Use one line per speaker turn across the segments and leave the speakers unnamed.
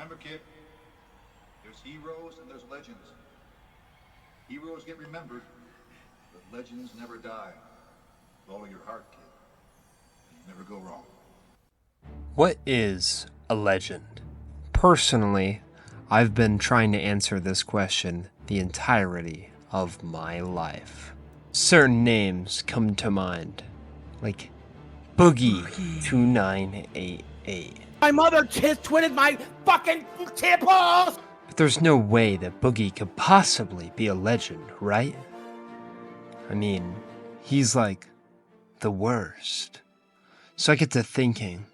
Remember, kid, there's heroes and there's legends. Heroes get remembered, but legends never die. Follow your heart, kid. You never go wrong.
What is a legend? Personally, I've been trying to answer this question the entirety of my life. Certain names come to mind, like Boogie 2988.
My mother twitted my fucking temples!
But there's no way that Boogie could possibly be a legend, right? I mean, he's like the worst. So I get to thinking,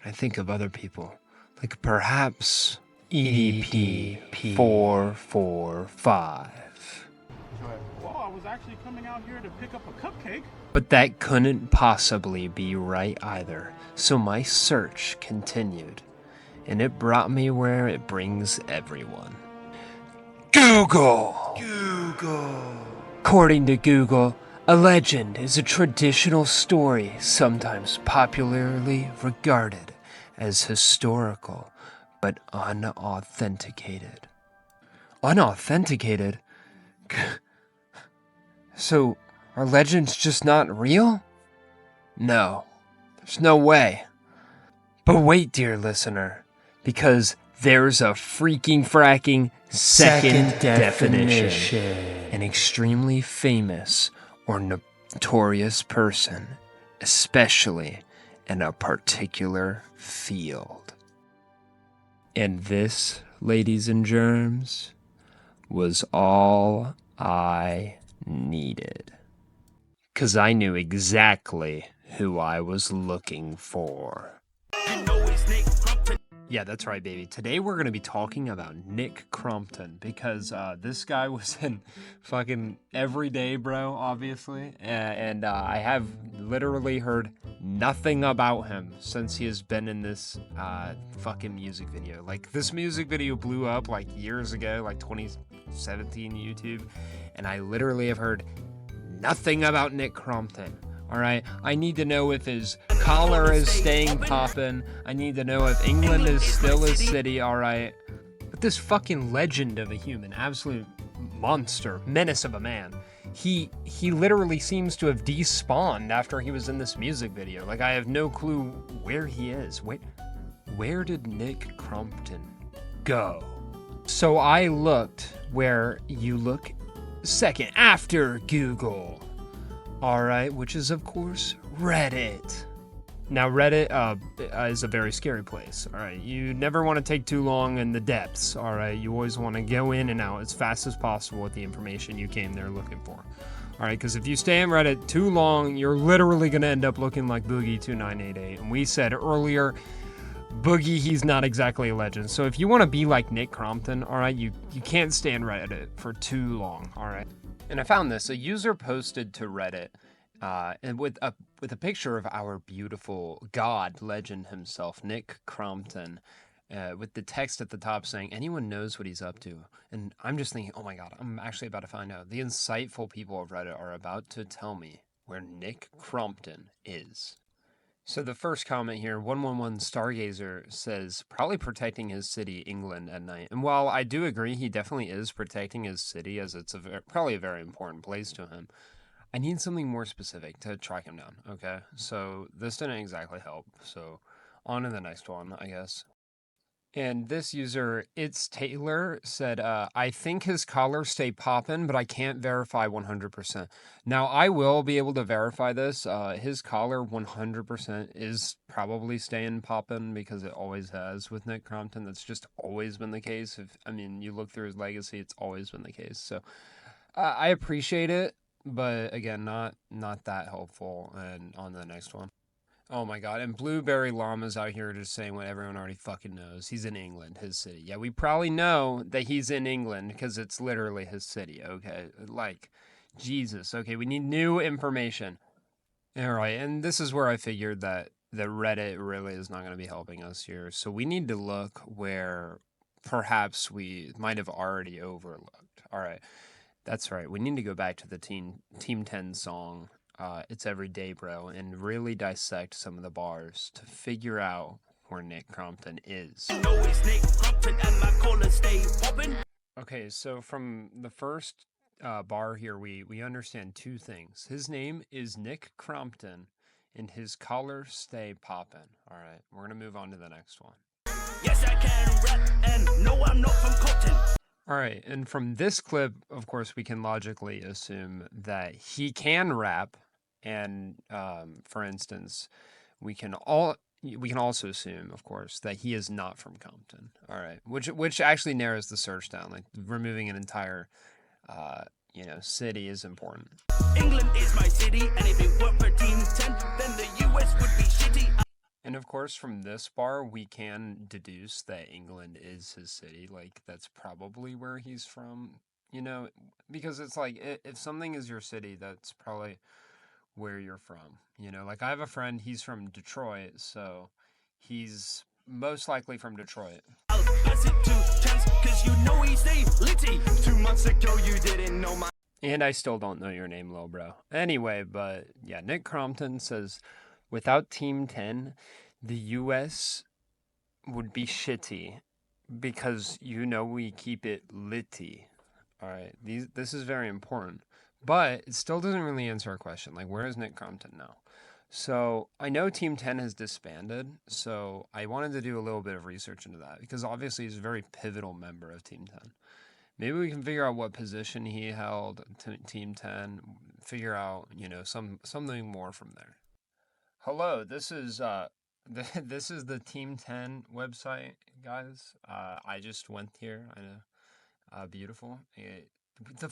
I think of other people, like perhaps EDP 445.
Well, I was actually coming out here to pick up a cupcake.
But that couldn't possibly be right either, so my search continued, and it brought me where it brings everyone. Google! According to Google, a legend is a traditional story sometimes popularly regarded as historical, but unauthenticated. Unauthenticated? So, are legends just not real? No, there's no way. But wait, dear listener, because there's a freaking fracking second definition. An extremely famous or notorious person, especially in a particular field. And this, ladies and germs, was all I needed. 'Cause I knew exactly who I was looking for. Yeah, that's right, baby. Today we're going to be talking about Nick Crompton because this guy was in fucking Everyday, bro, obviously. And I have literally heard nothing about him since he has been in this fucking music video. Like, this music video blew up like years ago, like 2017 YouTube. And I literally have heard nothing about Nick Crompton. Alright, I need to know if his collar is staying poppin'. I need to know if England is still his city, alright. But this fucking legend of a human, absolute monster, menace of a man, he literally seems to have despawned after he was in this music video. Like, I have no clue where he is. Where did Nick Crompton go? So I looked where you look second after Google. Alright, which is of course Reddit. Now Reddit is a very scary place, alright? You never want to take too long in the depths, alright? You always want to go in and out as fast as possible with the information you came there looking for. Alright, because if you stay in Reddit too long, you're literally going to end up looking like Boogie 2988. And we said earlier, Boogie, he's not exactly a legend. So if you want to be like Nick Crompton, alright, you can't stay in Reddit for too long, alright? And I found this. A user posted to Reddit and with a picture of our beautiful god legend himself, Nick Crompton, with the text at the top saying, anyone knows what he's up to. And I'm just thinking, oh my god, I'm actually about to find out. The insightful people of Reddit are about to tell me where Nick Crompton is. So the first comment here, 111 Stargazer, says, probably protecting his city, England, at night. And while I do agree he definitely is protecting his city, as it's probably a very important place to him, I need something more specific to track him down, okay? So this didn't exactly help, so on to the next one, I guess. And this user, It's Taylor, said, I think his collar stay poppin', but I can't verify 100%. Now, I will be able to verify this. His collar 100% is probably staying poppin' because it always has with Nick Crompton. That's just always been the case. You look through his legacy, it's always been the case. So I appreciate it, but again, not that helpful. And on to the next one. Oh my god, and Blueberry Llama's out here just saying what everyone already fucking knows. He's in England, his city. Yeah, we probably know that he's in England because it's literally his city, okay? Like, Jesus, okay, we need new information. Alright, and this is where I figured that the Reddit really is not going to be helping us here. So we need to look where perhaps we might have already overlooked. Alright, that's right, we need to go back to the Team 10 song. It's Everyday, bro, and really dissect some of the bars to figure out where Nick Crompton is. Okay, so from the first bar here, we understand two things. His name is Nick Crompton, and his collars stay poppin'. All right, we're gonna move on to the next one.
Yes, I can rap, and no, I'm not from Crompton.
All right, and from this clip, of course, we can logically assume that he can rap, and for instance, we can also assume, of course, that he is not from Compton. All right, which actually narrows the search down. Like removing an entire, city is important.
England is my city, and if it weren't for Team 10, then the US would be shitty.
And of course, from this bar, we can deduce that England is his city. Like that's probably where he's from. Because it's like if something is your city, that's probably where you're from. Like I have a friend, he's from Detroit, so he's most likely from Detroit.
I'll pass it to Chance, 'cause you know he stay litty. 2 months ago, you didn't know my...
And I still don't know your name, lil bro. Anyway, but yeah, Nick Crompton says, without Team 10, the U.S. would be shitty because, we keep it litty. All right, this is very important. But it still doesn't really answer our question. Like, where is Nick Crompton now? So I know Team 10 has disbanded, so I wanted to do a little bit of research into that because obviously he's a very pivotal member of Team 10. Maybe we can figure out what position he held to Team 10, figure out, something more from there. Hello, this is this is the Team 10 website, guys. I just went here. I know, beautiful. The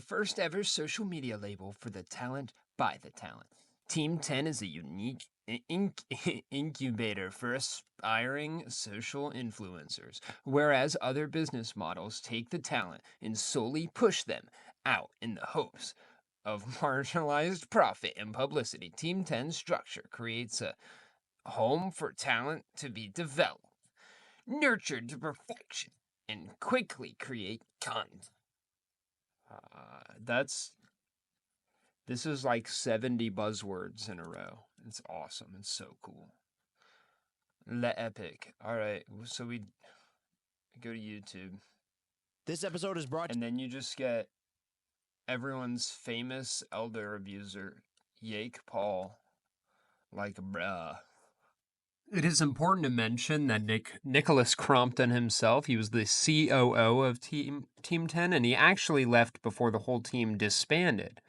first ever social media label for the talent by the talent. Team 10 is a unique incubator for aspiring social influencers, whereas other business models take the talent and solely push them out in the hopes of marginalized profit and publicity. Team 10's structure creates a home for talent to be developed, nurtured to perfection, and quickly create content. This is like 70 buzzwords in a row. It's awesome. It's so cool. Le epic. All right, so we go to YouTube.
This episode is brought
and then you just get everyone's famous elder abuser, Yake Paul, like bruh. It is important to mention that Nicholas Crompton himself, he was the COO of Team 10, and he actually left before the whole team disbanded.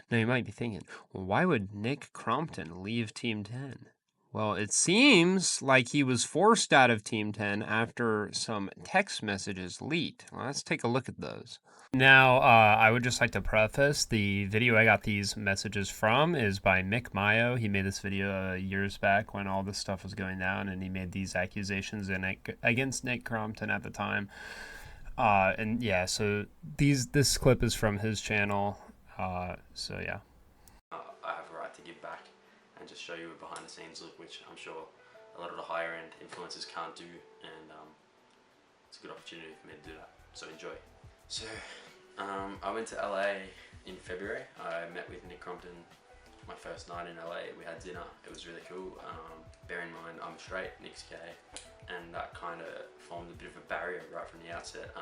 Now, you might be thinking, well, why would Nick Crompton leave Team 10? Well, it seems like he was forced out of Team 10 after some text messages leaked. Well, let's take a look at those. Now, I would just like to preface, the video I got these messages from is by Mick Mayo. He made this video years back when all this stuff was going down, and he made these accusations against Nick Crompton at the time. And yeah, so this clip is from his channel. So yeah.
I have a right to give back and just show you a behind the scenes look, which I'm sure a lot of the higher end influencers can't do, and it's a good opportunity for me to do that, so enjoy. So I went to LA in February. I met with Nick Crompton my first night in LA. We had dinner. It was really cool. Bear in mind I'm straight, Nick's gay, and that kind of formed a bit of a barrier right from the outset.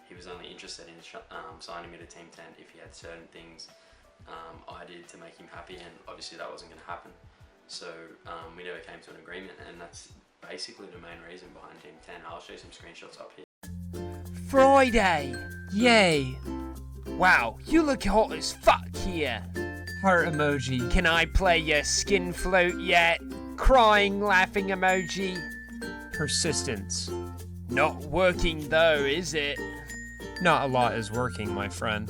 He was only interested in signing me to Team 10 if he had certain things I did to make him happy, and obviously that wasn't going to happen. So we never came to an agreement, and that's basically the main reason behind Team 10. I'll show you some screenshots up here.
Friday! Yay! Wow, you look hot as fuck here!
Heart emoji.
Can I play your skin float yet? Crying, laughing emoji.
Persistence.
Not working though, is it?
Not a lot is working, my friend.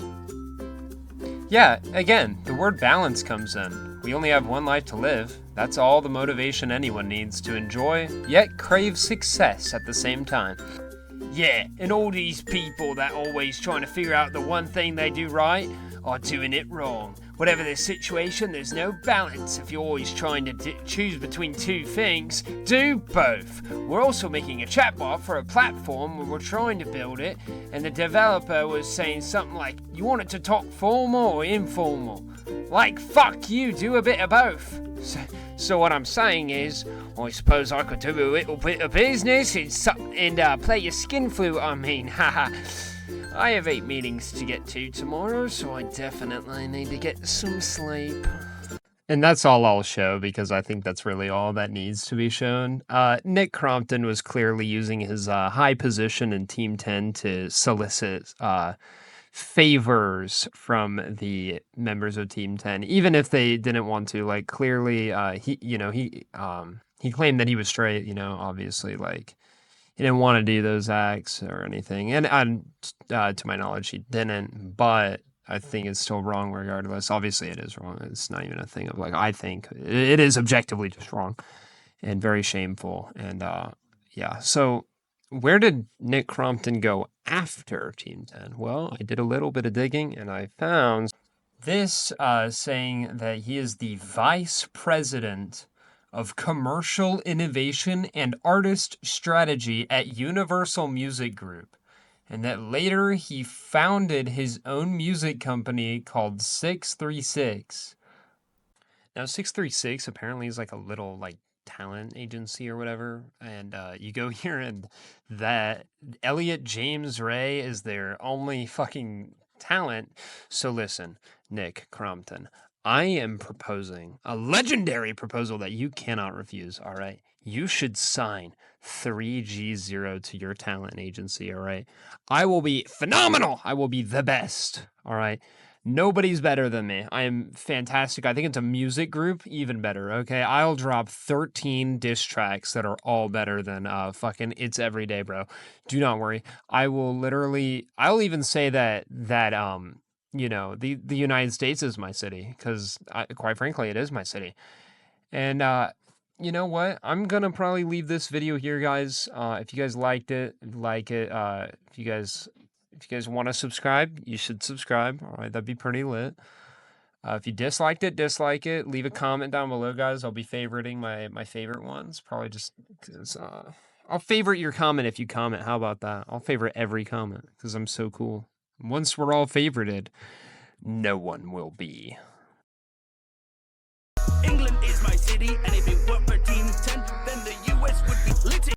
Yeah, again, the word balance comes in. We only have one life to live. That's all the motivation anyone needs to enjoy, yet crave success at the same time.
Yeah, and all these people that always trying to figure out the one thing they do right are doing it wrong. Whatever the situation, there's no balance. If you're always trying to choose between two things, do both. We're also making a chatbot for a platform where we're trying to build it, and the developer was saying something like, you want it to talk formal or informal? Like, fuck you, do a bit of both. So what I'm saying is, I suppose I could do a little bit of business and play your skin flute. I mean, haha. I have 8 meetings to get to tomorrow, so I definitely need to get some sleep.
And that's all I'll show because I think that's really all that needs to be shown. Nick Crompton was clearly using his high position in Team 10 to solicit favors from the members of Team 10, even if they didn't want to. Like, clearly, he claimed that he was straight. Obviously, like, he didn't want to do those acts or anything, and to my knowledge, he didn't. But I think it's still wrong regardless. Obviously, it is wrong. It's not even a thing of like, I think it is objectively just wrong and very shameful. And yeah, so where did Nick Crompton go after Team 10? Well, I did a little bit of digging and I found this saying that he is the vice president of commercial innovation and artist strategy at Universal Music Group, and that later he founded his own music company called 636. Now, 636 apparently is like a little like talent agency or whatever, and you go here and that Elliot James Ray is their only fucking talent. So listen, Nick Crompton, I am proposing a legendary proposal that you cannot refuse, all right? You should sign 3G0 to your talent agency, all right? I will be phenomenal. I will be the best, all right? Nobody's better than me. I am fantastic. I think it's a music group, even better, okay? I'll drop 13 diss tracks that are all better than fucking It's Everyday, bro. Do not worry. I'll even say that the United States is my city, because quite frankly, it is my city. And you know what? I'm gonna probably leave this video here, guys. If you guys liked it, like it. If you guys want to subscribe, you should subscribe. All right, that'd be pretty lit. If you disliked it, dislike it. Leave a comment down below, guys. I'll be favoriting my favorite ones. Probably just because I'll favorite your comment if you comment. How about that? I'll favorite every comment because I'm so cool. Once we're all favorited, no one will be.
England is my city, and if it weren't for